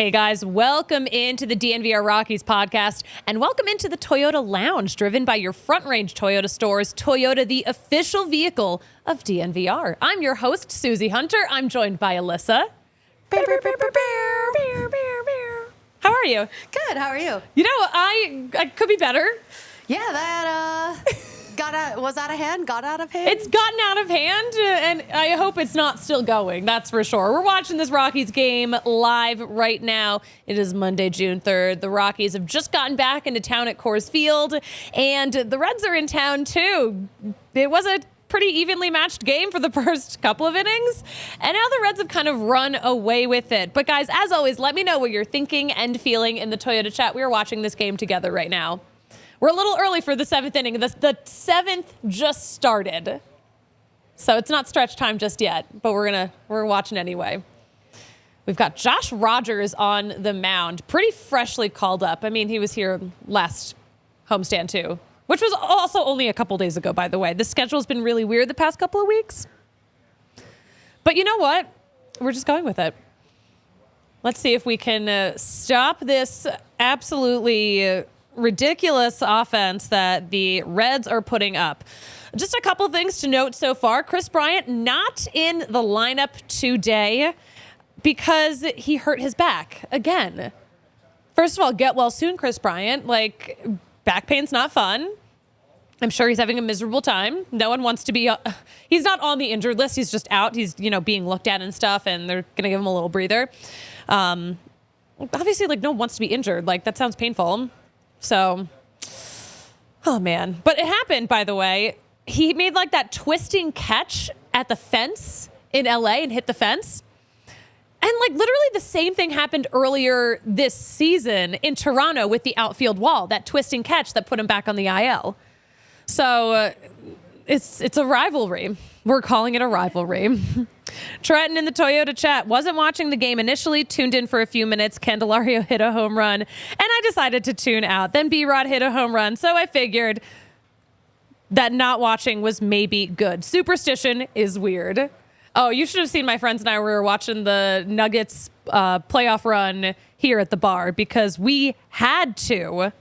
Hey guys, welcome into the DNVR Rockies podcast and welcome into the Toyota Lounge, driven by your Front Range Toyota stores. Toyota, the official vehicle of DNVR. I'm your host, Suzie Hunter. I'm joined by Alyssa. How are you? Good. How are you? You know, I could be better. Yeah, that was out of hand. Got out of hand. It's gotten out of hand, and I hope it's not still going. That's for sure. We're watching this Rockies game live right now. It is Monday, June 3rd. The Rockies have just gotten back into town at Coors Field, and the Reds are in town too. It was a pretty evenly matched game for the first couple of innings, and now the Reds have kind of run away with it. But guys, as always, let me know what you're thinking and feeling in the Toyota chat. We are watching this game together right now. We're a little early for the seventh inning. The seventh just started, so it's not stretch time just yet, but we're watching anyway. We've got Josh Rogers on the mound, pretty freshly called up. I mean, he was here last homestand too, which was also only a couple days ago, by the way. The schedule's been really weird the past couple of weeks, but you know what? We're just going with it. Let's see if we can stop this absolutely ridiculous offense that the Reds are putting up. Just a couple things to note so far. Kris Bryant not in the lineup today because he hurt his back again. First of all, get well soon, Kris Bryant. Like, back pain's not fun. I'm sure he's having a miserable time. No one wants to be, he's not on the injured list. He's just out. He's, being looked at and stuff, and they're going to give him a little breather. Obviously, no one wants to be injured. That sounds painful. So, oh man. But it happened, by the way. He made that twisting catch at the fence in LA and hit the fence. And literally the same thing happened earlier this season in Toronto with the outfield wall, that twisting catch that put him back on the IL. So it's a rivalry. We're calling it a rivalry. Trenton in the Toyota chat wasn't watching the game initially, tuned in for a few minutes. Candelario hit a home run, and I decided to tune out. Then B-Rod hit a home run, so I figured that not watching was maybe good. Superstition is weird. Oh, you should have seen my friends and I were watching the Nuggets playoff run here at the bar because we had to.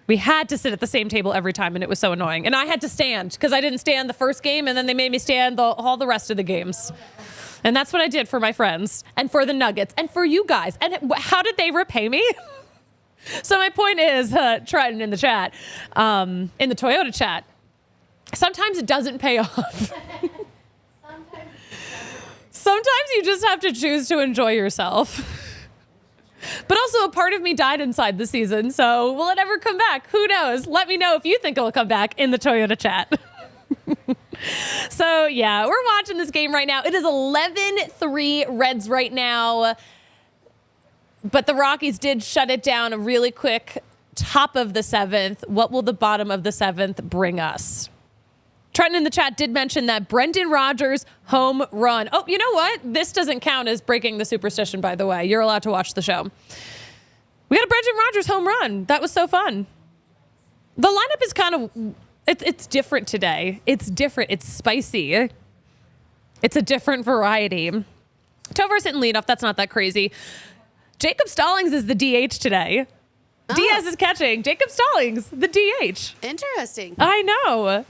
We had to sit at the same table every time, and it was so annoying. And I had to stand because I didn't stand the first game, and then they made me stand all the rest of the games. And that's what I did for my friends and for the Nuggets and for you guys. And how did they repay me? So my point is, Trenton in the chat, in the Toyota chat, sometimes it doesn't pay off. Sometimes you just have to choose to enjoy yourself. But also a part of me died inside the season, so will it ever come back? Who knows? Let me know if you think it'll come back in the Toyota chat. So, yeah, we're watching this game right now. It is 11-3 Reds right now, but the Rockies did shut it down really quick. Top of the seventh. What will the bottom of the seventh bring us? Trenton in the chat did mention that Brendan Rodgers home run. Oh, you know what? This doesn't count as breaking the superstition, by the way. You're allowed to watch the show. We got a Brendan Rodgers home run. That was so fun. The lineup is kind of, it's different today. It's different. It's spicy. It's a different variety. Tovar's hitting leadoff. That's not that crazy. Jacob Stallings is the DH today. Oh. Diaz is catching. Jacob Stallings, the DH. Interesting. I know.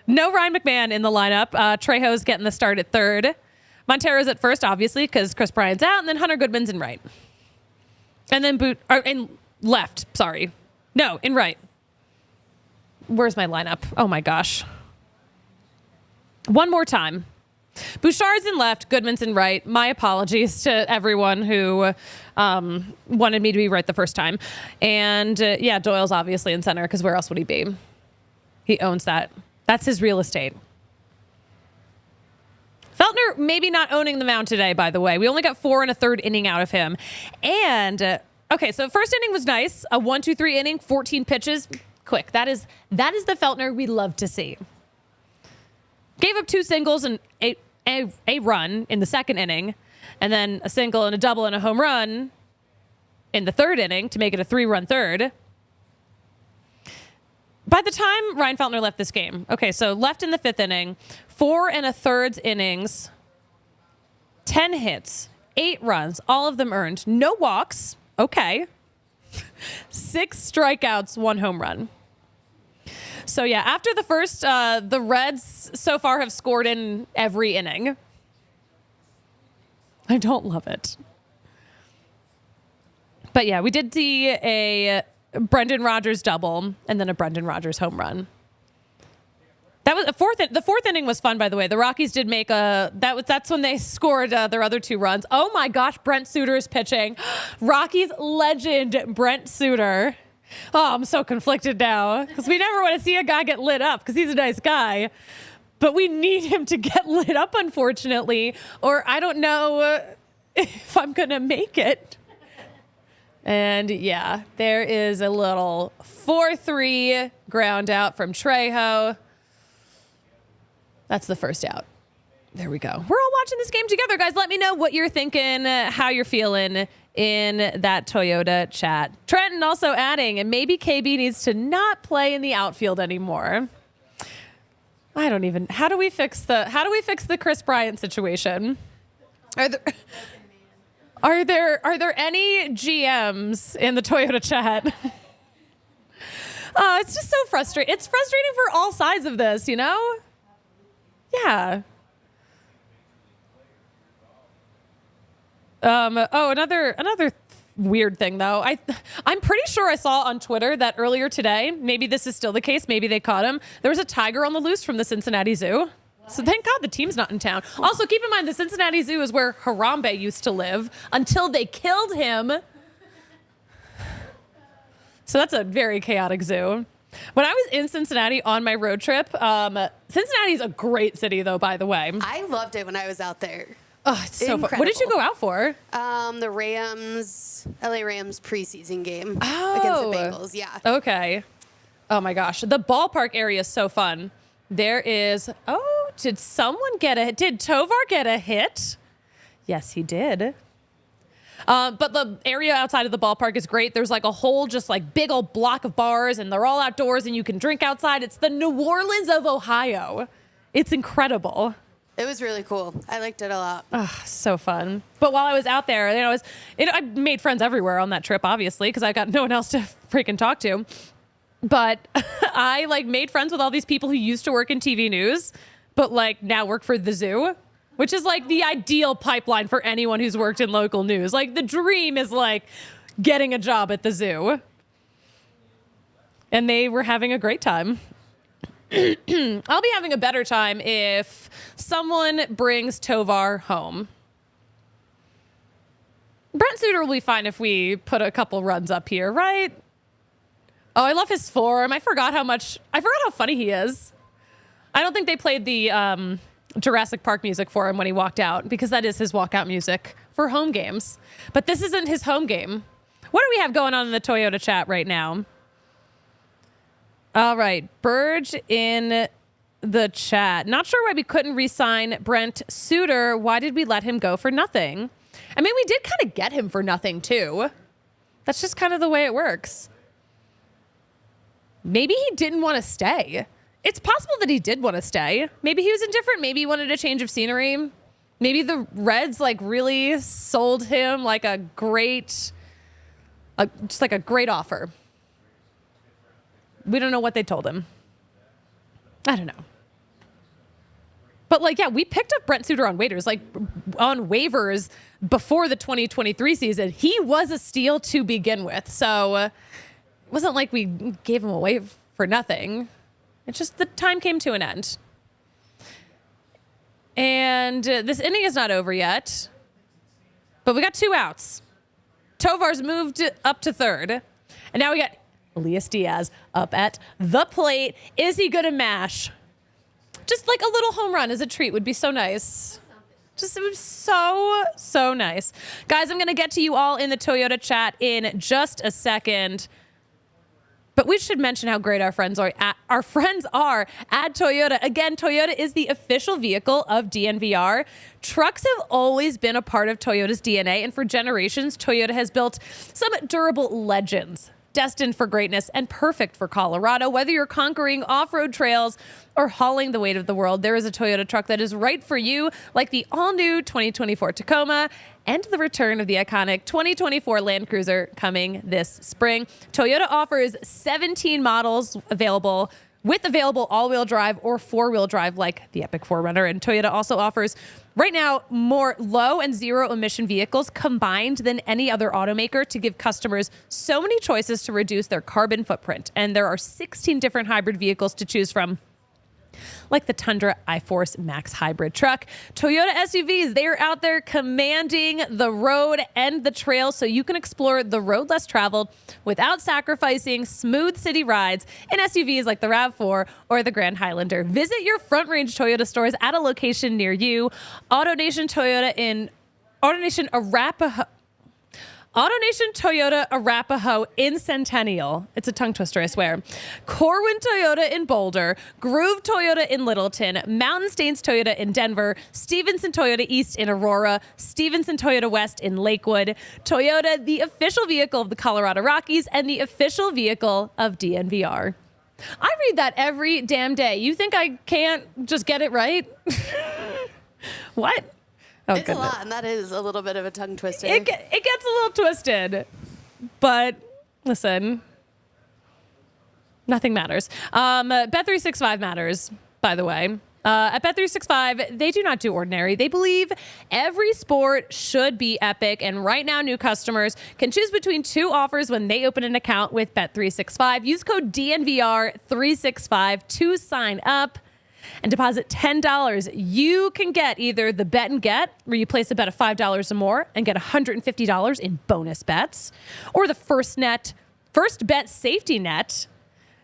No Ryan McMahon in the lineup. Trejo's getting the start at third. Montero's at first, obviously, because Kris Bryant's out, and then Hunter Goodman's in right. And then in left, sorry. No, in right. Where's my lineup? Oh, my gosh. One more time. Bouchard's in left, Goodman's in right. My apologies to everyone who wanted me to be right the first time. And, Doyle's obviously in center, because where else would he be? He owns that. That's his real estate. Feltner maybe not owning the mound today, by the way. We only got 4 1/3 inning out of him. And, okay, so first inning was nice. A 1-2-3 inning, 14 pitches. Quick. That is the Feltner we love to see. Gave up 2 singles and a run in the second inning. And then a single and a double and a home run in the third inning to make it a 3-run third. By the time Ryan Feltner left this game, okay, so left in the 5th inning, 4 1/3 innings, 10 hits, 8 runs, all of them earned. No walks. Okay. 6 strikeouts, 1 home run. So, yeah, after the first, the Reds so far have scored in every inning. I don't love it. But, yeah, we did see a Brendan Rodgers double and then a Brendan Rodgers home run. That was the fourth inning was fun, by the way. The Rockies did make that's when they scored their other 2 runs. Oh my gosh, Brent Suter is pitching. Rockies legend Brent Suter. Oh, I'm so conflicted now because we never want to see a guy get lit up because he's a nice guy, but we need him to get lit up, unfortunately, or I don't know if I'm gonna make it. And yeah, there is a little 4-3 ground out from Trejo. That's the first out. There we go. We're all watching this game together, guys. Let me know what you're thinking, how you're feeling in that Toyota chat. Trenton also adding, and maybe KB needs to not play in the outfield anymore. I don't even. How do we fix the Kris Bryant situation? Are there any GMs in the Toyota chat? It's just so frustrating. It's frustrating for all sides of this, you know? Yeah. Another weird thing though. I'm pretty sure I saw on Twitter that earlier today, maybe this is still the case, maybe they caught him. There was a tiger on the loose from the Cincinnati Zoo. So thank God the team's not in town. Also, keep in mind the Cincinnati Zoo is where Harambe used to live until they killed him. So that's a very chaotic zoo. When I was in Cincinnati on my road trip, Cincinnati's a great city, though, by the way. I loved it when I was out there. Oh, it's so fun. What did you go out for? The LA Rams preseason game against the Bengals. Yeah. Okay. Oh my gosh, the ballpark area is so fun. There is. Oh, did Tovar get a hit? Yes, he did. But the area outside of the ballpark is great. There's like a whole just like big old block of bars and they're all outdoors and you can drink outside. It's the New Orleans of Ohio. It's incredible. It was really cool. I liked it a lot. Oh, so fun. But while I was out there, I made friends everywhere on that trip, obviously, because I got no one else to freaking talk to. But I like made friends with all these people who used to work in TV news, but like now work for the zoo. Which is like the ideal pipeline for anyone who's worked in local news. Like the dream is like getting a job at the zoo. And they were having a great time. I'll be having a better time if someone brings Tovar home. Brent Suter will be fine if we put a couple runs up here, right? Oh, I love his form. I forgot how funny he is. I don't think they played the Jurassic Park music for him when he walked out because that is his walkout music for home games. But this isn't his home game. What do we have going on in the Toyota chat right now? All right. Burge in the chat. Not sure why we couldn't re-sign Brent Suter. Why did we let him go for nothing? I mean, we did kind of get him for nothing too. That's just kind of the way it works. Maybe he didn't want to stay. It's possible that he did want to stay. Maybe he was indifferent. Maybe he wanted a change of scenery. Maybe the Reds like really sold him like a great offer. We don't know what they told him. I don't know. But like, yeah, we picked up Brent Suter on waivers before the 2023 season. He was a steal to begin with. So it wasn't like we gave him away for nothing. It's just the time came to an end. And this inning is not over yet. But we got 2 outs. Tovar's moved up to third. And now we got Elias Diaz up at the plate. Is he going to mash? Just like a little home run as a treat would be so nice. It was so nice. Guys, I'm going to get to you all in the Toyota chat in just a second. But we should mention how great our friends are at Toyota. Again, Toyota is the official vehicle of DNVR. Trucks have always been a part of Toyota's DNA, and for generations, Toyota has built some durable legends destined for greatness and perfect for Colorado. Whether you're conquering off-road trails or hauling the weight of the world, there is a Toyota truck that is right for you, like the all-new 2024 Tacoma and the return of the iconic 2024 Land Cruiser coming this spring. Toyota offers 17 models available all-wheel drive or four-wheel drive like the Epic 4Runner. And Toyota also offers right now more low and zero emission vehicles combined than any other automaker to give customers so many choices to reduce their carbon footprint. And there are 16 different hybrid vehicles to choose from, like the Tundra iForce Max hybrid truck. Toyota SUVs, they're out there commanding the road and the trail so you can explore the road less traveled without sacrificing smooth city rides in SUVs like the RAV4 or the Grand Highlander. Visit your Front Range Toyota stores at a location near you. AutoNation Toyota Arapahoe in Centennial. It's a tongue twister, I swear. Corwin Toyota in Boulder. Groove Toyota in Littleton. Mountain Stains Toyota in Denver. Stevenson Toyota East in Aurora. Stevenson Toyota West in Lakewood. Toyota, the official vehicle of the Colorado Rockies and the official vehicle of DNVR. I read that every damn day. You think I can't just get it right? What? Oh, it's goodness. A lot, and that is a little bit of a tongue twister. It gets a little twisted, but listen, nothing matters. Bet365 matters, by the way. At Bet365, they do not do ordinary. They believe every sport should be epic, and right now, new customers can choose between two offers when they open an account with Bet365. Use code DNVR365 to sign up and deposit $10. You can get either the Bet and Get, where you place a bet of $5 or more and get $150 in bonus bets, or the First Bet Safety Net.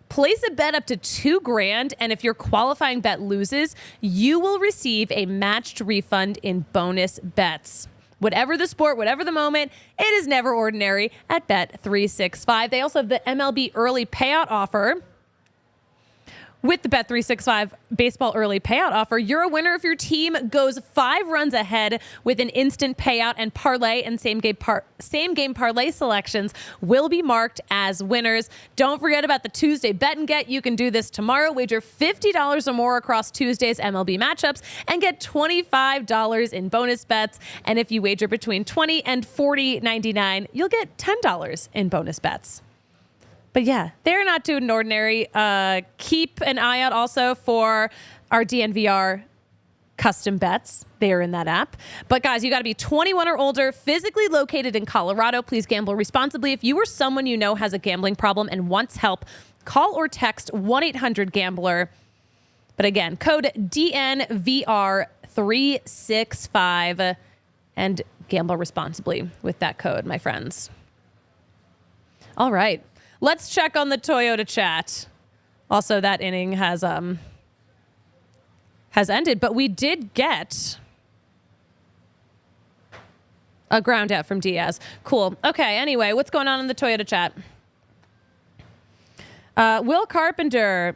Place a bet up to $2,000, and if your qualifying bet loses, you will receive a matched refund in bonus bets. Whatever the sport, whatever the moment, it is never ordinary at Bet365. They also have the MLB early payout offer. With the Bet365 baseball early payout offer, you're a winner if your team goes 5 runs ahead with an instant payout, and parlay and same game parlay selections will be marked as winners. Don't forget about the Tuesday Bet and Get. You can do this tomorrow. Wager $50 or more across Tuesday's MLB matchups and get $25 in bonus bets. And if you wager between $20 and $40.99, you'll get $10 in bonus bets. But yeah, they're not doing ordinary. Keep an eye out also for our DNVR custom bets. They are in that app. But guys, you got to be 21 or older, physically located in Colorado. Please gamble responsibly. If you or someone you know has a gambling problem and wants help, call or text 1-800-GAMBLER. But again, code DNVR365 and gamble responsibly with that code, my friends. All right. Let's check on the Toyota chat. Also, that inning has ended, but we did get a ground out from Diaz. Cool. Okay, anyway, what's going on in the Toyota chat? Will Carpenter,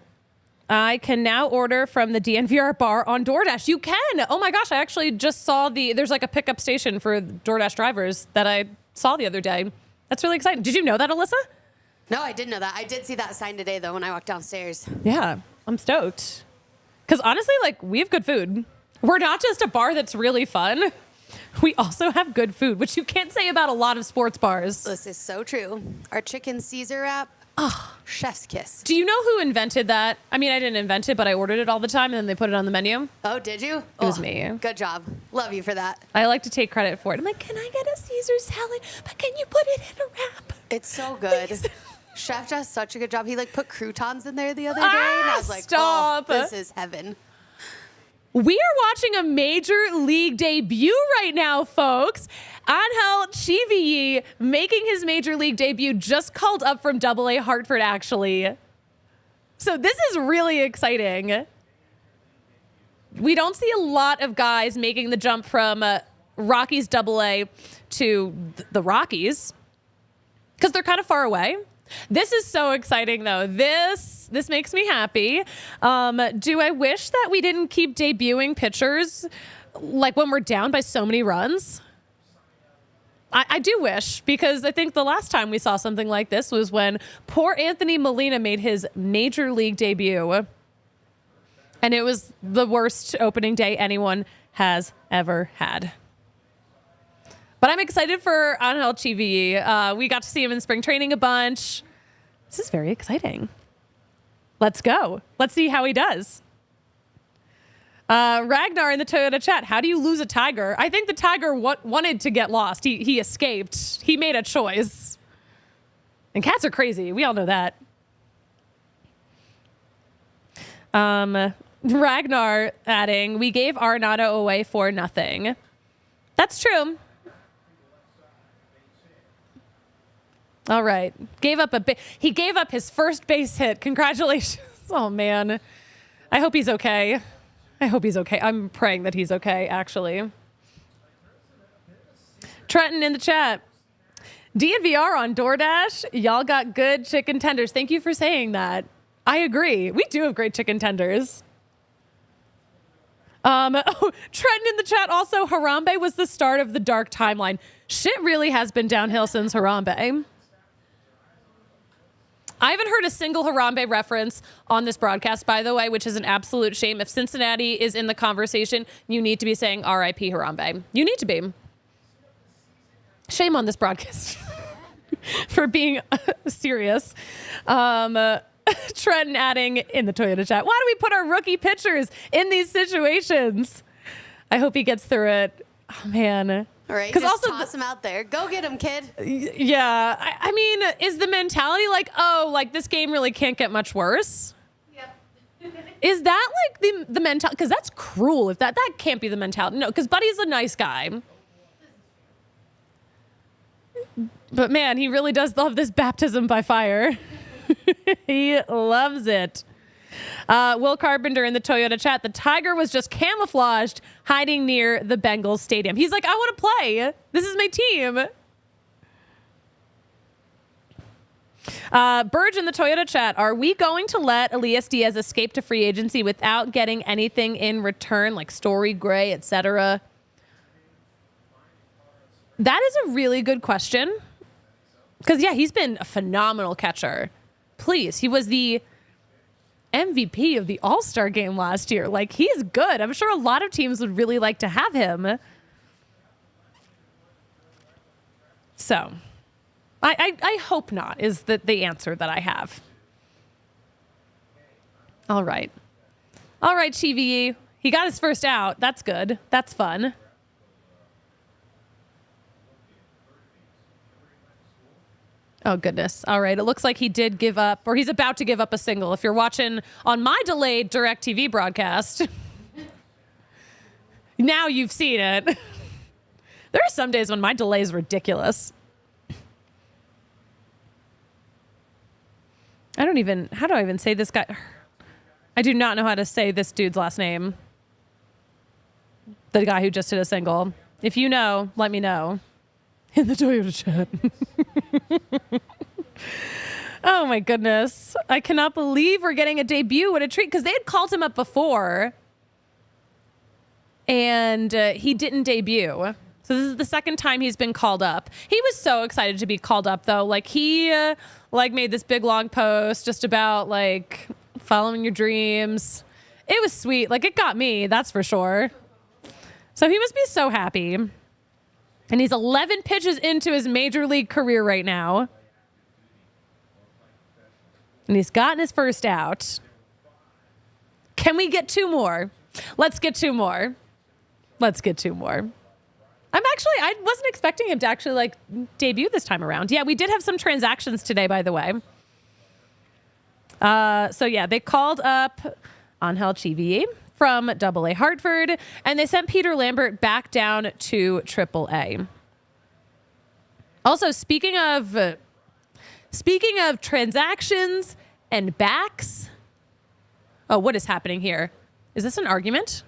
I can now order from the DNVR bar on DoorDash. You can. Oh my gosh, I actually just saw there's like a pickup station for DoorDash drivers that I saw the other day. That's really exciting. Did you know that, Alyssa? No, I didn't know that. I did see that sign today, though, when I walked downstairs. Yeah, I'm stoked. Because honestly, we have good food. We're not just a bar that's really fun. We also have good food, which you can't say about a lot of sports bars. This is so true. Our chicken Caesar wrap, chef's kiss. Do you know who invented that? I mean, I didn't invent it, but I ordered it all the time, and then they put it on the menu. Oh, did you? It was me. Good job. Love you for that. I like to take credit for it. I'm like, can I get a Caesar salad? But can you put it in a wrap? It's so good. Please. Chef does such a good job. He put croutons in there the other day, and I was like, stop. Oh, this is heaven. We are watching a major league debut right now, folks. Angel Chivilli making his major league debut, just called up from AA Hartford, actually. So this is really exciting. We don't see a lot of guys making the jump from Rockies AA to the Rockies because they're kind of far away. This is so exciting, though. This makes me happy. Do I wish that we didn't keep debuting pitchers when we're down by so many runs? I do wish, because I think the last time we saw something like this was when poor Anthony Molina made his major league debut. And it was the worst opening day anyone has ever had. But I'm excited for Angel Chivilli. We got to see him in spring training a bunch. This is very exciting. Let's go. Let's see how he does. Ragnar in the Toyota chat. How do you lose a tiger? I think the tiger wanted to get lost. He escaped. He made a choice. And cats are crazy. We all know that. Ragnar adding, we gave Arenado away for nothing. That's true. All right. He gave up his first base hit. Congratulations. Oh, man. I hope he's okay. I'm praying that he's okay, actually. Trenton in the chat. DNVR on DoorDash. Y'all got good chicken tenders. Thank you for saying that. I agree. We do have great chicken tenders. Trenton in the chat also, Harambe was the start of the dark timeline. Shit really has been downhill since Harambe. I haven't heard a single Harambe reference on this broadcast, by the way, which is an absolute shame. If Cincinnati is in the conversation, you need to be saying R.I.P. Harambe. You need to be. Shame on this broadcast for being serious. Trenton adding in the Toyota chat, why do we put our rookie pitchers in these situations? I hope he gets through it. Oh, man. All right, just also toss him out there. Go get him, kid. Yeah. I mean, is the mentality like, oh, like this game really can't get much worse? Yep. Is that like the mentality? Because that's cruel. If that can't be the mentality. No, because Buddy's a nice guy. But man, he really does love this baptism by fire. He loves it. Will Carpenter in the Toyota chat. The tiger was just camouflaged, hiding near the Bengals stadium. He's like, I want to play. This is my team. Burge in the Toyota chat. Are we going to let Elias Diaz escape to free agency without getting anything in return, like Story Gray, etc.? That is a really good question. Because, yeah, he's been a phenomenal catcher. Please, he was the MVP of the All-Star game last year. Like, he's good. I'm sure a lot of teams would really like to have him. So, I hope not, is the answer that I have. All right. All right, Chivilli. He got his first out. That's good. That's fun. Oh, goodness. All right. It looks like he did give up, or he's about to give up a single. If you're watching on my delayed DirecTV broadcast, now you've seen it. There are some days when my delay is ridiculous. How do I even say this guy? I do not know how to say this dude's last name. The guy who just hit a single. If you know, let me know. In the Toyota chat. Oh, my goodness. I cannot believe we're getting a debut. What a treat. Because they had called him up before. And he didn't debut. So this is the second time he's been called up. He was so excited to be called up, though. Like, he made this big, long post just about, like, following your dreams. It was sweet. Like, it got me. That's for sure. So he must be so happy. And he's 11 pitches into his major league career right now. And he's gotten his first out. Can we get two more? Let's get two more. I wasn't expecting him to actually like debut this time around. Yeah, we did have some transactions today, by the way. So yeah, they called up Angel Chivilli from AA Hartford, and they sent Peter Lambert back down to AAA. Also, speaking of transactions and backs, oh, what is happening here? Is this an argument?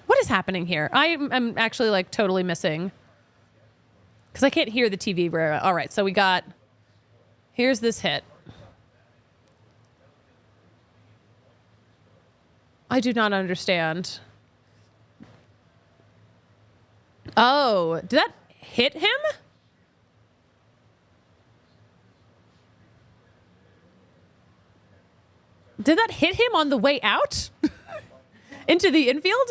What is happening here? I'm actually like totally missing because I can't hear the TV. All right, so here's this hit. I do not understand. Oh, did that hit him? Did that hit him on the way out into the infield?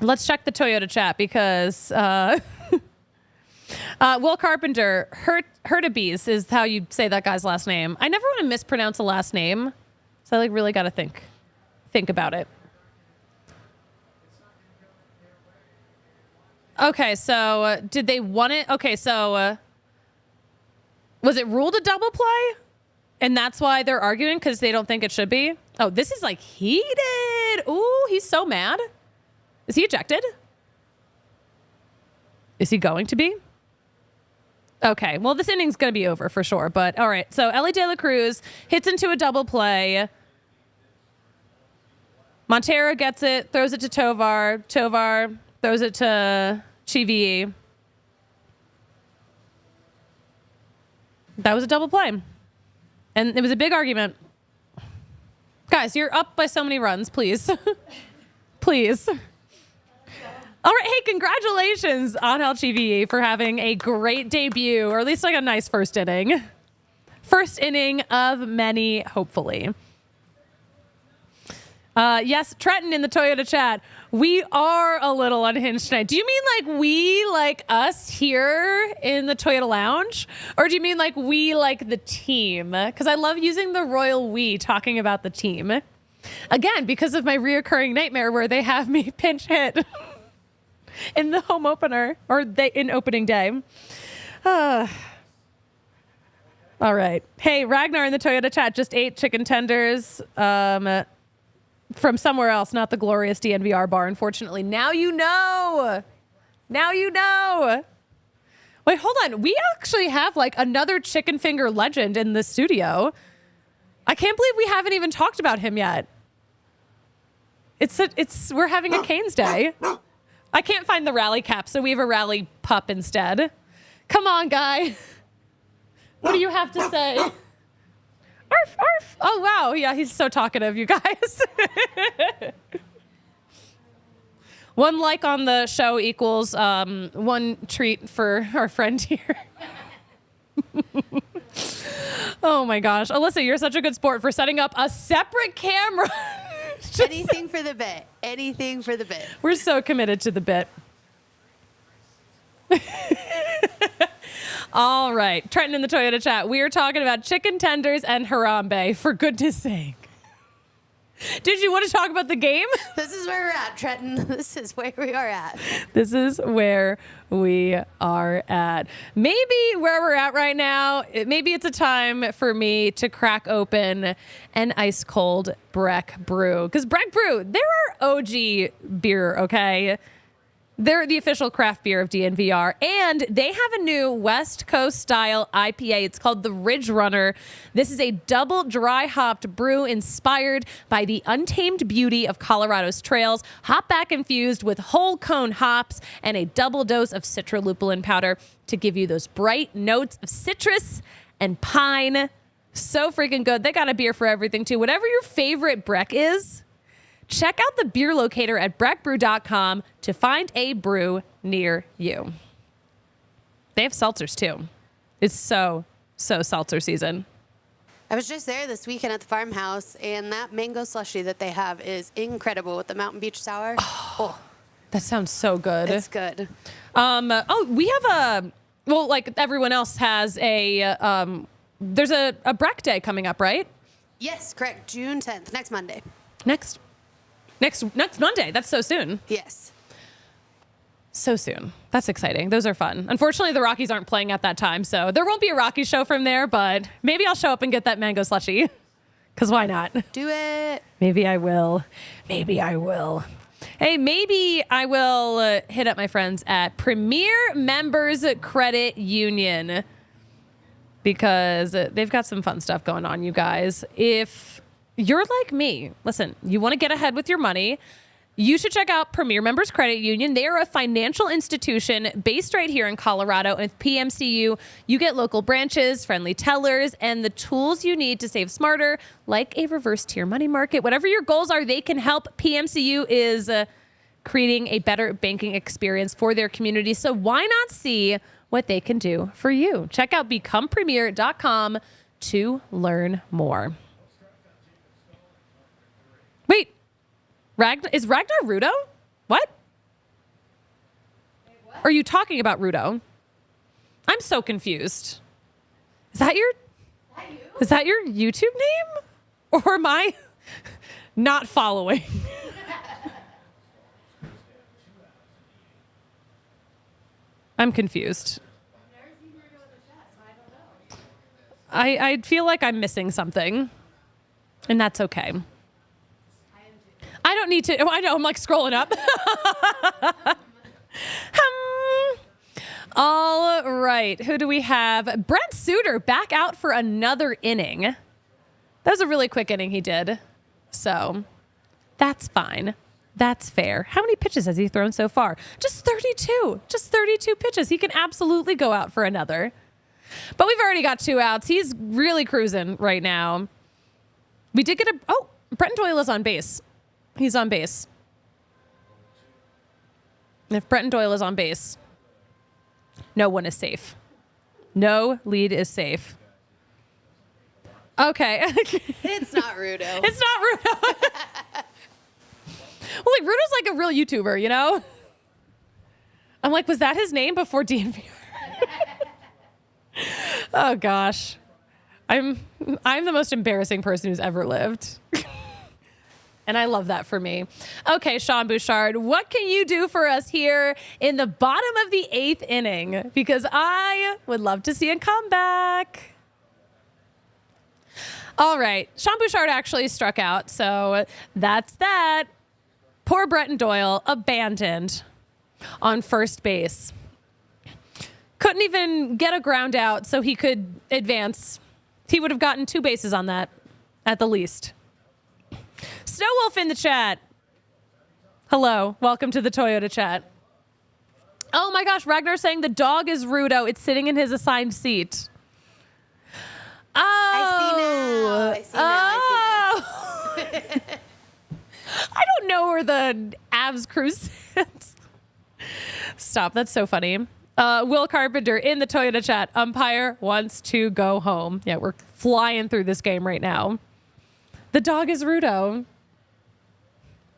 Let's check the Toyota chat because Will Carpenter, Hurtabees is how you say that guy's last name. I never want to mispronounce a last name, so I like really got to think about it. Okay, so did they want it? Okay, so was it ruled a double play? And that's why they're arguing because they don't think it should be? Oh, this is like heated. Ooh, he's so mad. Is he ejected? Is he going to be? Okay, well, this inning's going to be over for sure. But all right, so Ellie De La Cruz hits into a double play. Montero gets it, throws it to Tovar. Tovar throws it to Chivilli. That was a double play. And it was a big argument. Guys, you're up by so many runs, please. Please. All right, hey, congratulations on Chivilli for having a great debut, or at least like a nice first inning. First inning of many, hopefully. Yes, Trenton in the Toyota chat. We are a little unhinged tonight. Do you mean like we, like us here in the Toyota Lounge? Or do you mean like we, like the team? Because I love using the royal we talking about the team. Again, because of my reoccurring nightmare where they have me pinch hit in the home opener or in opening day. All right. Hey, Ragnar in the Toyota chat just ate chicken tenders. From somewhere else, not the glorious DNVR bar, unfortunately. Now you know. Now you know. Wait, hold on. We actually have like another chicken finger legend in the studio. I can't believe we haven't even talked about him yet. We're having a Canes day. I can't find the rally cap, so we have a rally pup instead. Come on, guy. What do you have to say? Arf, arf. Oh, wow. Yeah, he's so talkative, you guys. One like on the show equals one treat for our friend here. Oh, my gosh. Alyssa, you're such a good sport for setting up a separate camera. Anything for the bit. Anything for the bit. We're so committed to the bit. All right. Trenton in the Toyota chat. We are talking about chicken tenders and Harambe, for goodness sake. Did you want to talk about the game? This is where we're at, Trenton. This is where we are at. This is where we are at. Maybe where we're at right now, maybe it's a time for me to crack open an ice cold Breck Brew. Because Breck Brew, they're our OG beer, okay? They're the official craft beer of DNVR, and they have a new West Coast style IPA. It's called the Ridge Runner. This is a double dry hopped brew inspired by the untamed beauty of Colorado's trails, hop back infused with whole cone hops and a double dose of citrulupulin powder to give you those bright notes of citrus and pine. So freaking good. They got a beer for everything too. Whatever your favorite Breck is, check out the beer locator at breckbrew.com to find a brew near you. They have seltzers too. It's so seltzer season. I was just there this weekend at the farmhouse, and that mango slushie that they have is incredible with the Mountain Beach Sour. Oh, that sounds so good. It's good. We have like everyone else has there's a Breck Day coming up, right? Yes, correct. June 10th, next Monday. Next Monday. That's so soon. Yes. So soon. That's exciting. Those are fun. Unfortunately, the Rockies aren't playing at that time, so there won't be a Rockies show from there, but maybe I'll show up and get that mango slushie. Because why not? Do it. Maybe I will. Maybe I will. Hey, maybe I will hit up my friends at Premier Members Credit Union because they've got some fun stuff going on, you guys. If you're like me, listen, you want to get ahead with your money, you should check out Premier Members Credit Union. They are a financial institution based right here in Colorado. And with PMCU, you get local branches, friendly tellers, and the tools you need to save smarter, like a reverse tier money market. Whatever your goals are, they can help. PMCU is creating a better banking experience for their community. So why not see what they can do for you? Check out becomepremier.com to learn more. Wait, is Ragnar Rudo? What? Are you talking about Rudo? I'm so confused. Is that your YouTube name? Or am I not following? I'm confused. I feel like I'm missing something, and that's okay. I don't need to. I know, I'm like scrolling up. All right. Who do we have? Brent Suter back out for another inning. That was a really quick inning he did. So that's fine. That's fair. How many pitches has he thrown so far? Just 32. Just 32 pitches. He can absolutely go out for another. But we've already got 2 outs. He's really cruising right now. We did get Brenton Doyle is on base. He's on base. If Brenton Doyle is on base, no one is safe. No lead is safe. Okay. It's not Rudo. It's not Rudo. Well, like, Rudo's like a real YouTuber, you know? I'm like, was that his name before DNVR? Oh, gosh. I'm the most embarrassing person who's ever lived. And I love that for me. Okay, Sean Bouchard, what can you do for us here in the bottom of the 8th inning? Because I would love to see a comeback. All right. Sean Bouchard actually struck out, so that's that. Poor Brenton Doyle, abandoned on first base. Couldn't even get a ground out so he could advance. He would have gotten 2 bases on that at the least. Snow Wolf in the chat. Hello. Welcome to the Toyota chat. Oh my gosh, Ragnar saying the dog is Rudo. It's sitting in his assigned seat. Oh. I see now. I don't know where the Avs crew sits. Stop. That's so funny. Will Carpenter in the Toyota chat. Umpire wants to go home. Yeah, we're flying through this game right now. The dog is Rudo.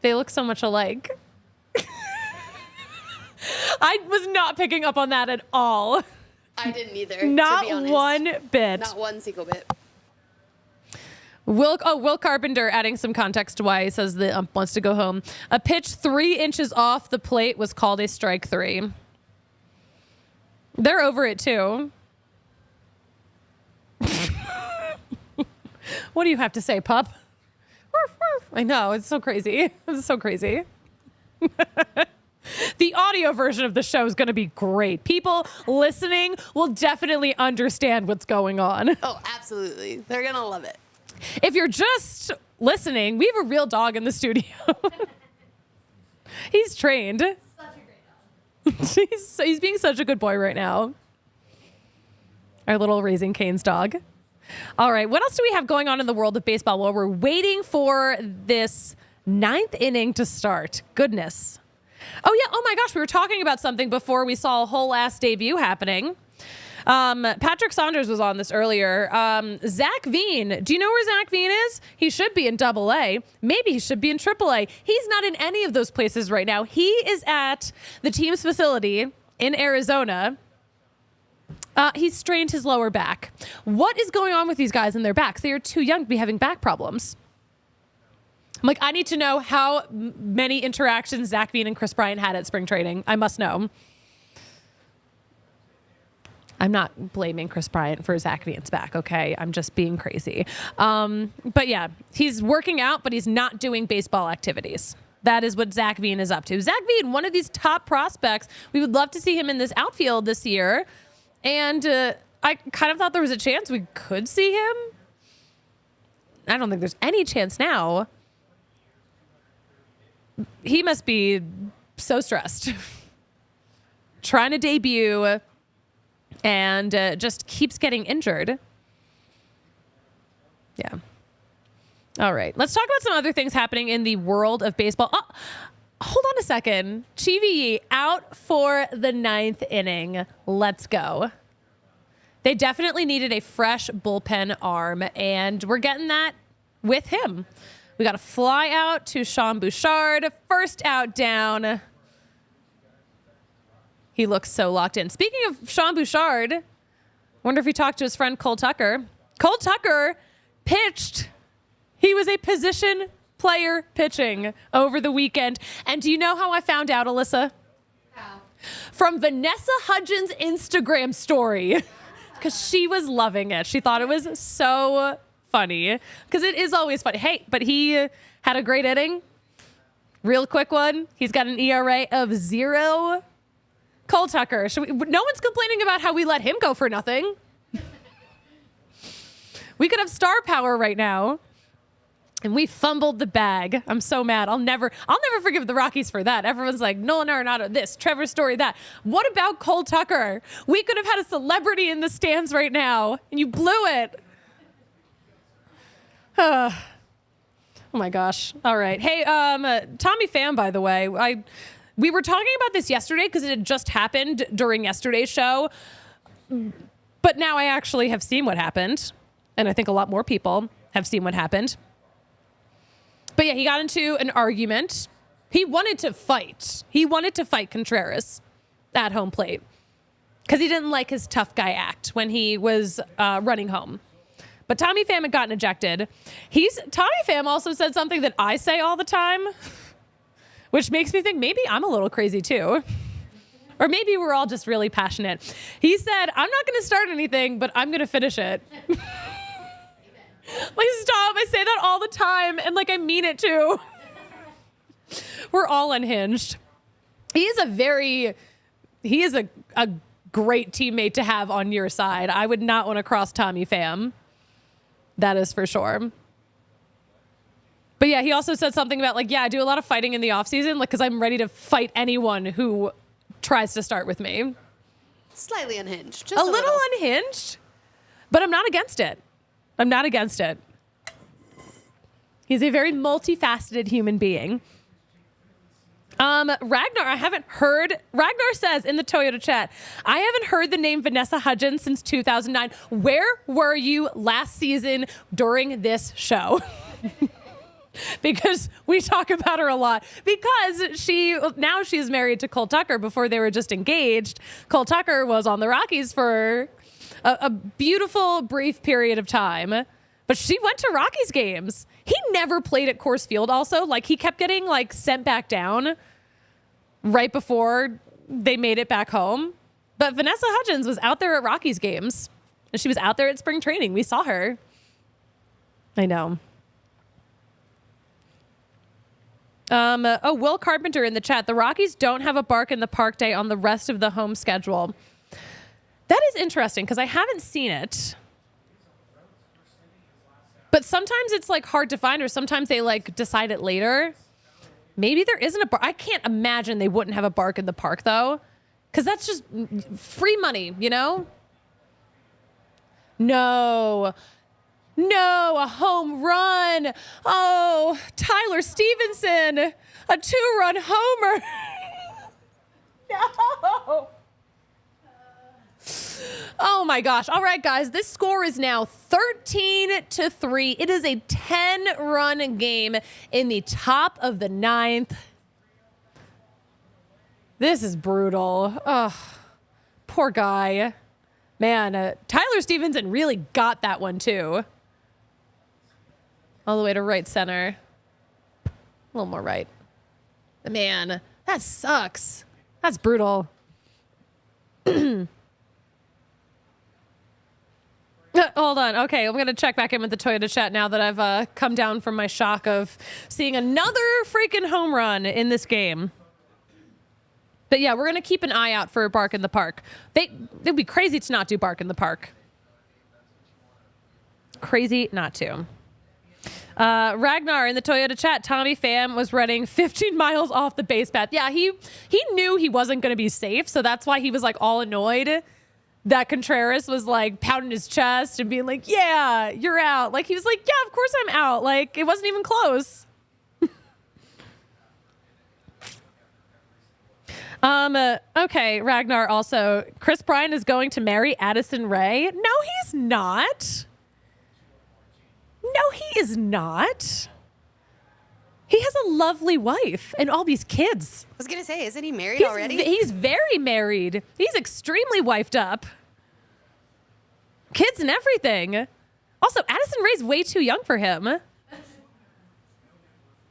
They look so much alike. I was not picking up on that at all. I didn't either. Not to be honest. one bit. Not one single bit. Will Carpenter adding some context to why he says the ump wants to go home. A pitch 3 inches off the plate was called a strike 3. They're over it too. What do you have to say, pup? I know, it's so crazy. It's so crazy. The audio version of the show is going to be great. People listening will definitely understand what's going on. Oh, absolutely. They're going to love it. If you're just listening, we have a real dog in the studio. He's trained. Such a great dog. He's being such a good boy right now. Our little Raising Cane's dog. All right, what else do we have going on in the world of baseball while we're waiting for this 9th inning to start? Goodness. Oh, yeah. Oh, my gosh. We were talking about something before we saw a whole ass debut happening. Patrick Saunders was on this earlier. Zach Veen. Do you know where Zach Veen is? He should be in AA. Maybe he should be in AAA. He's not in any of those places right now. He is at the team's facility in Arizona. He's strained his lower back. What is going on with these guys in their backs? They are too young to be having back problems. I'm like, I need to know how many interactions Zach Veen and Kris Bryant had at spring training. I must know. I'm not blaming Kris Bryant for Zach Veen's back, okay? I'm just being crazy. But yeah, he's working out, but he's not doing baseball activities. That is what Zach Veen is up to. Zach Veen, one of these top prospects. We would love to see him in this outfield this year. And I kind of thought there was a chance we could see him. I don't think there's any chance now. He must be so stressed. Trying to debut and just keeps getting injured. Yeah. All right. Let's talk about some other things happening in the world of baseball. Oh, hold on a second. Chivilli out for the 9th inning. Let's go. They definitely needed a fresh bullpen arm, and we're getting that with him. We got a fly out to Sean Bouchard. First out down. He looks so locked in. Speaking of Sean Bouchard, wonder if he talked to his friend Cole Tucker. Cole Tucker pitched. He was a position player pitching over the weekend. And do you know how I found out, Alyssa? How? From Vanessa Hudgens' Instagram story. Because she was loving it. She thought it was so funny. Because it is always funny. Hey, but he had a great inning. Real quick one. He's got an ERA of 0. Cole Tucker. No one's complaining about how we let him go for nothing. We could have star power right now. And we fumbled the bag. I'm so mad. I'll never forgive the Rockies for that. Everyone's like, Nolan Arenado this, Trevor Story that. What about Cole Tucker? We could have had a celebrity in the stands right now, and you blew it. Oh my gosh. All right. Hey, Tommy Pham, by the way, we were talking about this yesterday because it had just happened during yesterday's show. But now I actually have seen what happened. And I think a lot more people have seen what happened. But yeah, he got into an argument. He wanted to fight. He wanted to fight Contreras at home plate because he didn't like his tough guy act when he was running home. But Tommy Pham had gotten ejected. Tommy Pham also said something that I say all the time, which makes me think maybe I'm a little crazy too. Or maybe we're all just really passionate. He said, I'm not going to start anything, but I'm going to finish it. Like, stop. I say that all the time, and like I mean it too. We're all unhinged. He is a great teammate to have on your side. I would not want to cross Tommy Pham. That is for sure. But yeah, he also said something about like, yeah, I do a lot of fighting in the off season, like, because I'm ready to fight anyone who tries to start with me. Slightly unhinged. Just a little unhinged, but I'm not against it. I'm not against it. He's a very multifaceted human being. Ragnar says in the Toyota chat, I haven't heard the name Vanessa Hudgens since 2009. Where were you last season during this show? Because we talk about her a lot. Because she's married to Cole Tucker. Before they were just engaged, Cole Tucker was on the Rockies for a beautiful, brief period of time. But she went to Rockies games. He never played at Coors Field also. Like, he kept getting, like, sent back down right before they made it back home. But Vanessa Hudgens was out there at Rockies games. And she was out there at spring training. We saw her. I know. Will Carpenter in the chat. The Rockies don't have a Bark in the Park day on the rest of the home schedule. That is interesting because I haven't seen it. But sometimes it's like hard to find, or sometimes they like decide it later. Maybe there isn't a Bark. I can't imagine they wouldn't have a Bark in the Park though, because that's just free money, you know? No, a home run. Oh, Tyler Stevenson, a 2-run homer. No. Oh my gosh. All right, guys, this score is now 13-3. It is a 10-run game in the top of the 9th. This is brutal. Oh, poor guy. Man, Tyler Stevenson really got that one too. All the way to right center. A little more right. Man, that sucks. That's brutal. Hold on. Okay, I'm going to check back in with the Toyota chat now that I've come down from my shock of seeing another freaking home run in this game. But yeah, we're going to keep an eye out for Bark in the Park. It'd be crazy to not do Bark in the Park. Crazy not to. Ragnar in the Toyota chat, Tommy Pham was running 15 miles off the base path. Yeah, he knew he wasn't going to be safe, so that's why he was like all annoyed that Contreras was like pounding his chest and being like, yeah, you're out. Like, he was like, yeah, of course I'm out. Like, it wasn't even close. Okay, Ragnar also, Kris Bryant is going to marry Addison Rae. No, he's not. No, he is not. He has a lovely wife and all these kids. I was going to say, isn't he married already? He's very married. He's extremely wifed up. Kids and everything. Also, Addison Rae's way too young for him.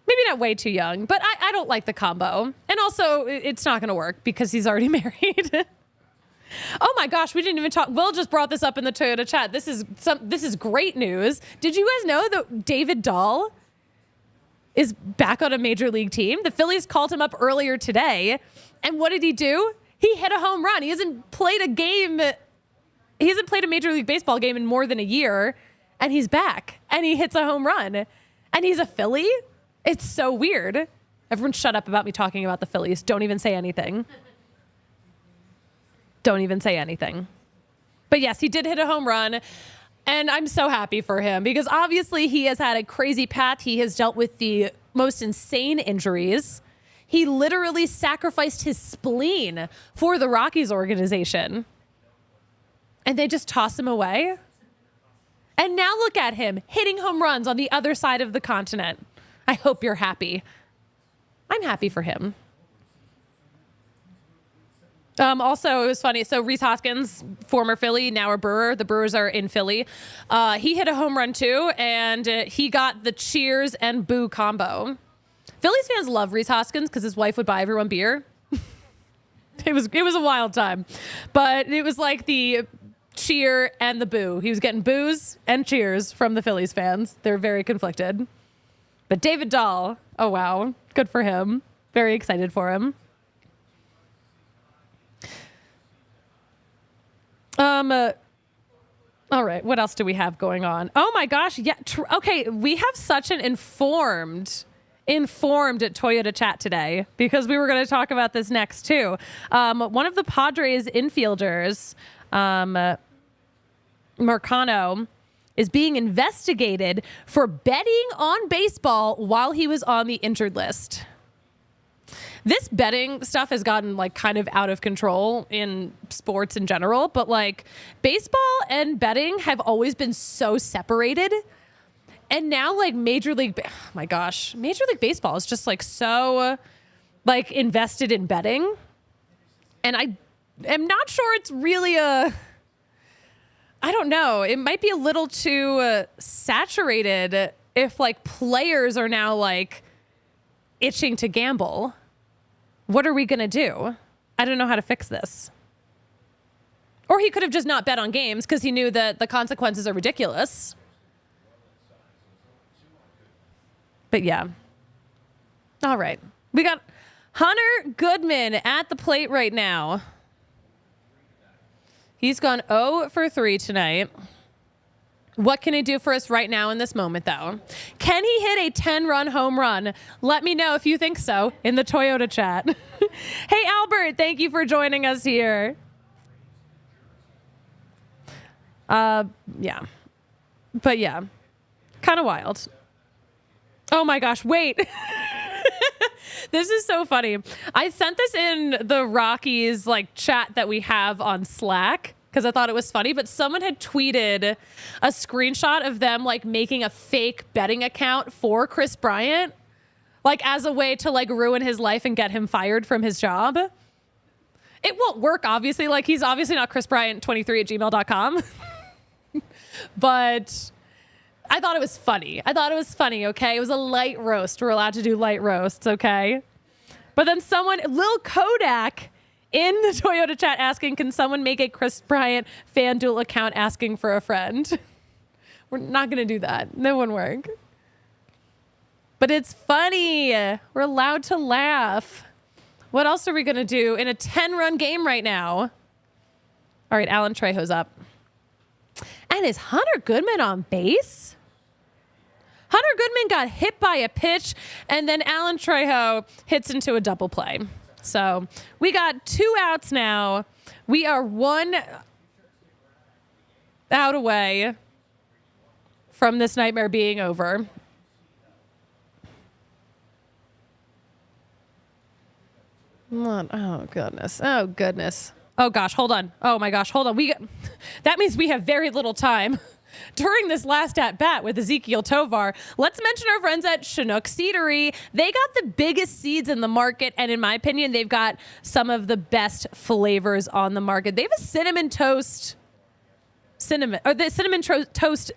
Maybe not way too young, but I don't like the combo. And also, it's not going to work because he's already married. Oh my gosh, we didn't even talk. Will just brought this up in the Toyota chat. This is great news. Did you guys know that David Dahl is back on a major league team? The Phillies called him up earlier today. And what did he do? He hit a home run. He hasn't played a Major League Baseball game in more than a year. And he's back. And he hits a home run. And he's a Philly? It's so weird. Everyone shut up about me talking about the Phillies. Don't even say anything. Don't even say anything. But yes, he did hit a home run. And I'm so happy for him because obviously he has had a crazy path. He has dealt with the most insane injuries. He literally sacrificed his spleen for the Rockies organization. And they just toss him away. And now look at him hitting home runs on the other side of the continent. I hope you're happy. I'm happy for him. Also, it was funny. So Rhys Hoskins, former Philly, now a Brewer. The Brewers are in Philly. He hit a home run too, and he got the cheers and boo combo. Phillies fans love Rhys Hoskins because his wife would buy everyone beer. It was a wild time, but it was like the cheer and the boo. He was getting boos and cheers from the Phillies fans. They're very conflicted. But David Dahl, oh wow, good for him. Very excited for him. All right, what else do we have going on? Oh my gosh, yeah. Okay, we have such an informed Toyota chat today because we were going to talk about this next too. One of the Padres infielders, Marcano, is being investigated for betting on baseball while he was on the injured list. This betting stuff has gotten like kind of out of control in sports in general, but like baseball and betting have always been so separated. And now like Major League Baseball is just like so like invested in betting. And I am not sure it's really I don't know. It might be a little too saturated if like players are now like itching to gamble. What are we going to do? I don't know how to fix this. Or he could have just not bet on games because he knew that the consequences are ridiculous. But yeah. All right. We got Hunter Goodman at the plate right now. He's gone 0 for 3 tonight. What can he do for us right now in this moment, though? Can he hit a 10-run home run? Let me know if you think so in the Toyota chat. Hey, Albert, thank you for joining us here. Yeah. But yeah, kind of wild. Oh my gosh, wait. This is so funny. I sent this in the Rockies like chat that we have on Slack because I thought it was funny, but someone had tweeted a screenshot of them like making a fake betting account for Kris Bryant, like as a way to like ruin his life and get him fired from his job. It won't work, obviously. Like he's obviously not chrisbryant23@gmail.com. But I thought it was funny. Okay. It was a light roast. We're allowed to do light roasts. Okay. But then Lil Kodak in the Toyota chat asking, can someone make a Kris Bryant FanDuel account asking for a friend? We're not going to do that. That wouldn't work. But it's funny. We're allowed to laugh. What else are we going to do in a 10-run game right now? All right, Alan Trejo's up. And is Hunter Goodman on base? Hunter Goodman got hit by a pitch, and then Alan Trejo hits into a double play. So we got 2 outs now. We are 1 out away from this nightmare being over. Oh, goodness. Oh, goodness. Oh, gosh. Hold on. Oh, my gosh. Hold on. That means we have very little time during this last at-bat with Ezekiel Tovar. Let's mention our friends at Chinook Seedery. They got the biggest seeds in the market, and in my opinion, they've got some of the best flavors on the market. They have a cinnamon toast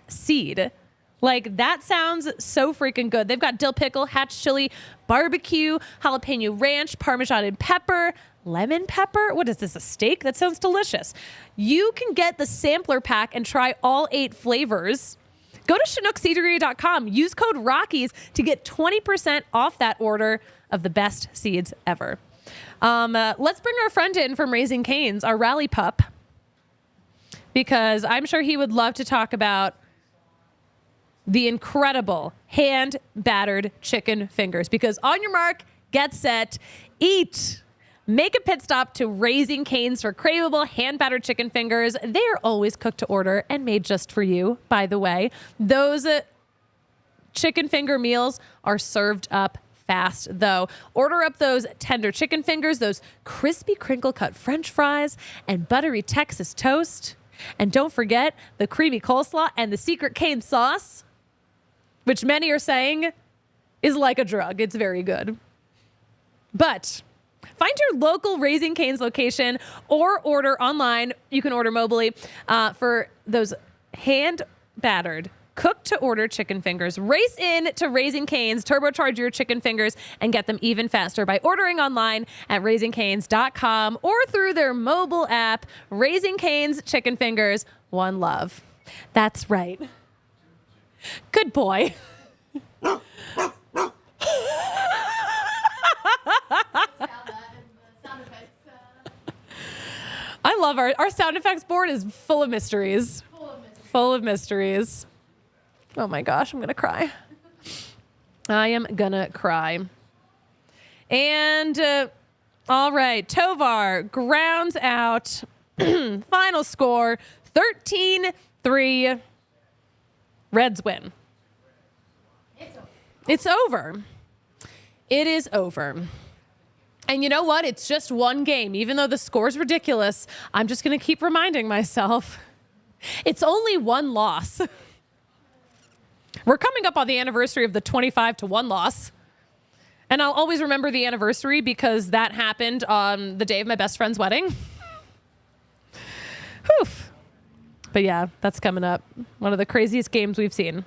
seed. Like, that sounds so freaking good. They've got dill pickle, hatch chili, barbecue, jalapeno ranch, Parmesan and pepper, lemon pepper. What is this, a steak? That sounds delicious. You can get the sampler pack and try all 8 flavors. Go to ChinookSeedery.com. Use code Rockies to get 20% off that order of the best seeds ever. Let's bring our friend in from Raising Cane's, our rally pup, because I'm sure he would love to talk about the incredible hand-battered chicken fingers. Because on your mark, get set, eat. Make a pit stop to Raising Cane's for craveable hand-battered chicken fingers. They are always cooked to order and made just for you, by the way. Those chicken finger meals are served up fast, though. Order up those tender chicken fingers, those crispy crinkle-cut French fries, and buttery Texas toast. And don't forget the creamy coleslaw and the secret cane sauce, which many are saying is like a drug. It's very good. But find your local Raising Cane's location or order online. You can order mobily for those hand-battered, cooked-to-order chicken fingers. Race in to Raising Cane's, turbocharge your chicken fingers, and get them even faster by ordering online at raisingcanes.com or through their mobile app. Raising Cane's chicken fingers, one love. That's right. Good boy. I love our sound effects board is full of mysteries. Full of mysteries. Oh my gosh, I'm going to cry. I am going to cry. And all right, Tovar grounds out. Final score, 13-3. Reds win. It's over. It is over. And you know what? It's just one game. Even though the score's ridiculous, I'm just going to keep reminding myself it's only one loss. We're coming up on the anniversary of the 25-1 loss. And I'll always remember the anniversary because that happened on the day of my best friend's wedding. Whew. But yeah, that's coming up. One of the craziest games we've seen.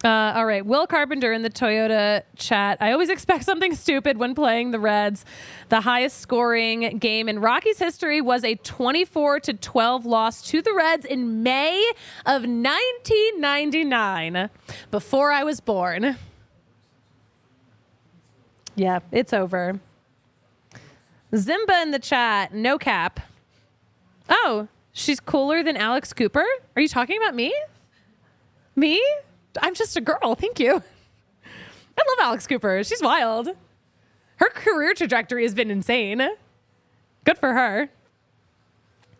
All right, Will Carpenter in the Toyota chat. I always expect something stupid when playing the Reds. The highest scoring game in Rockies history was a 24-12 loss to the Reds in May of 1999, before I was born. Yeah, it's over. Zimba in the chat, no cap. Oh, she's cooler than Alex Cooper? Are you talking about me? Me? I'm just a girl. Thank you. I love Alex Cooper. She's wild. Her career trajectory has been insane. Good for her.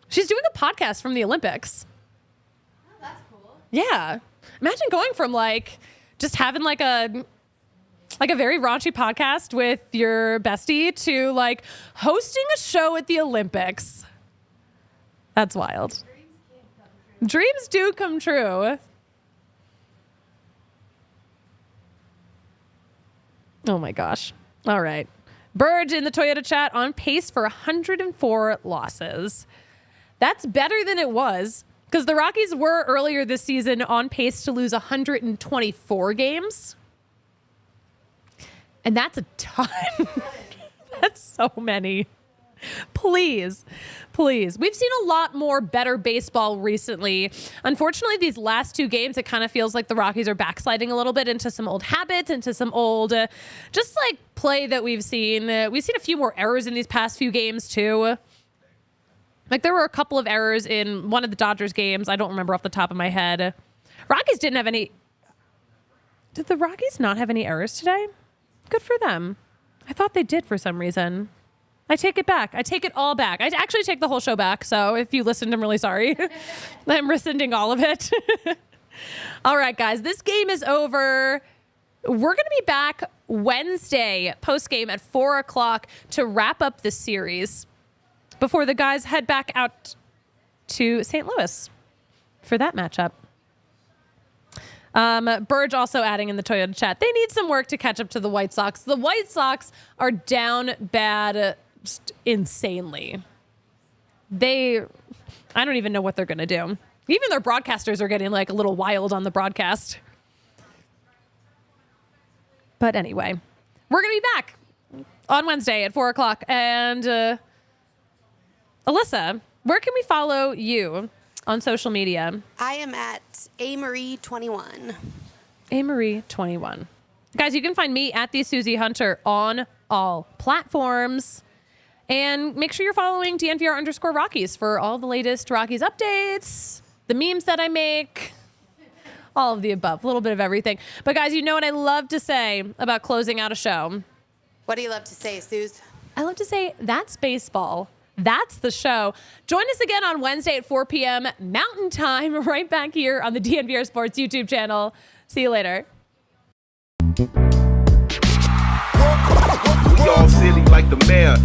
She's doing a podcast from the Olympics. Oh, that's cool. Yeah. Imagine going from just having a very raunchy podcast with your bestie to hosting a show at the Olympics. That's wild. Dreams do come true. Oh my gosh. All right. Burge in the Toyota chat, on pace for 104 losses. That's better than it was, because the Rockies were earlier this season on pace to lose 124 games. And that's a ton. That's so many. Please. We've seen a lot more better baseball recently. Unfortunately, these last 2 games, it kind of feels like the Rockies are backsliding a little bit into some old habits, into some old, play that we've seen. We've seen a few more errors in these past few games, too. There were a couple of errors in one of the Dodgers games. I don't remember off the top of my head. Rockies didn't have any. Did the Rockies not have any errors today? Good for them. I thought they did for some reason. I take it back. I take it all back. I actually take the whole show back. So if you listened, I'm really sorry. I'm rescinding all of it. All right, guys, this game is over. We're going to be back Wednesday post-game at 4 o'clock to wrap up the series before the guys head back out to St. Louis for that matchup. Burge also adding in the Toyota chat, they need some work to catch up to the White Sox. The White Sox are down bad, just insanely. I don't even know what they're going to do. Even their broadcasters are getting like a little wild on the broadcast. But anyway, we're going to be back on Wednesday at 4 o'clock. And Alyssa, where can we follow you on social media? I am at Amarie21. Amarie21. Guys, you can find me at the Suzie Hunter on all platforms. And make sure you're following DNVR_Rockies for all the latest Rockies updates, the memes that I make, all of the above, a little bit of everything. But guys, you know what I love to say about closing out a show? What do you love to say, Suze? I love to say, that's baseball. That's the show. Join us again on Wednesday at 4 p.m. Mountain Time, right back here on the DNVR Sports YouTube channel. See you later. We all silly like the mayor.